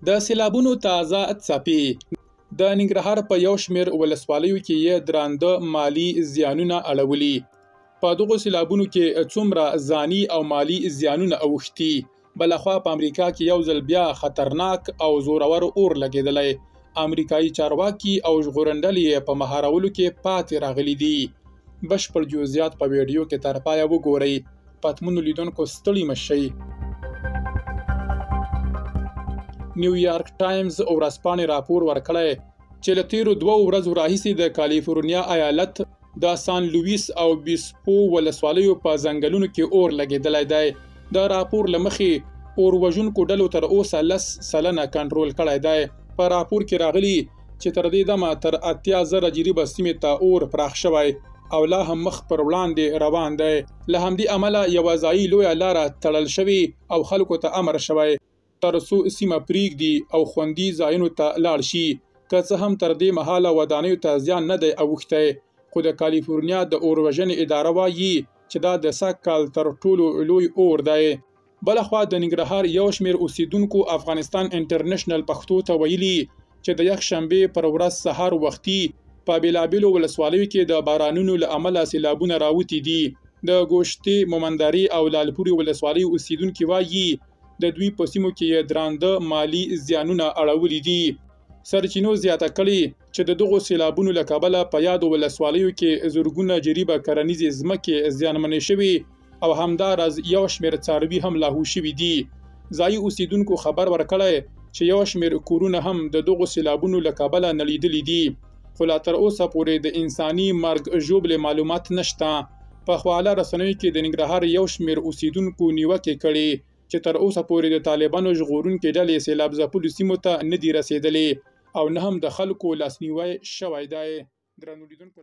د سیلابونو تازه څپې د ننګرهار په یو شمېر ولسوالیو کې یې درانده مالي زیانونه اړولي. په دغو سیلابونو کې څومره ځاني او مالي زیانونه اوښتي. بلخوا په امریکا کې یو ځل بیا خطرناک او زورور اور لګېدلی. امریکایي چارواکي او ژغورنډلې یې په مهارولو کې پاتې راغلي دي. بشپړ جزئیات په ویډیو کې تر پایه وګورئ. پتمنو لیدونکو ستړي مه شئ. نیویارک ټایمز ورځپاڼې راپور ورکړی چې له تیرو 2 ورځو راهیسې د کالیفورنیا ایالت د سان لویس او بیسپو ولسوالیو په ځنګلونو کې اور لګېدلی دی. د راپور له مخې اور وژونکو ډلو تر اوسه 10% کنټرول کړی دی. په راپور کې راغلي چې تر دې دمه تر 80,000 جریبه سیمې ته اور پراخ شوی او لا هم مخ پر وړاندې روان دی. له همدې امله یوه ځایي لویه لاره تړل شوې او خلکو ته امر شوی تر څو سیمه پرېږدي او خوندي ځایونو ته لاړ شي. که څه هم تر دې مهاله ودانیو ته زیان نه دی اوښتی، خو د کالیفورنیا د اور وژنې اداره وایي چې دا د سږ کال تر ټولو لوی اور دی. بلخوا د ننګرهار یو شمېر اوسیدونکو افغانستان انټرنیشنل پښتو ته ویلي چې د یکشنبې پر ورځ سهار وختي په بېلابېلو ولسوالیو کې د بارانونو له امله سیلابونه راوتي دي. د ګوشتې، مومندرې او لالپورې ولسوالیو اوسیدونکي وایي د دوی په سیمو کې یې درانده مالي زیانونه اړولي دي. سرچینو زیاته کړې چې د دغو سیلابونو له کبله په یادو ولسوالیو کې زرګونه جریبه کرنیزې ځمکې زیانمنې شوي او همداراز یو شمېر څاروي هم لاهو شوي دي. ځایي اوسیدونکو خبر ورکړی چې یو شمېر کورونه هم د دغو سیلابونو له کبله نړېدلي دي، خو لا تر اوسه پورې د انساني مرګ ژوبلې معلومات نشته. په خواله رسنیو کې د ننګرهار یو شمېر اوسیدونکو نیوکې کړي چې تر اوسه پورې د طالبانو ژغورونکې ډلې سیلاب ځپلو سیمو ته نه دي رسېدلې او نه هم د خلکو لاسنیوی شوی دی. درنو لیدونکو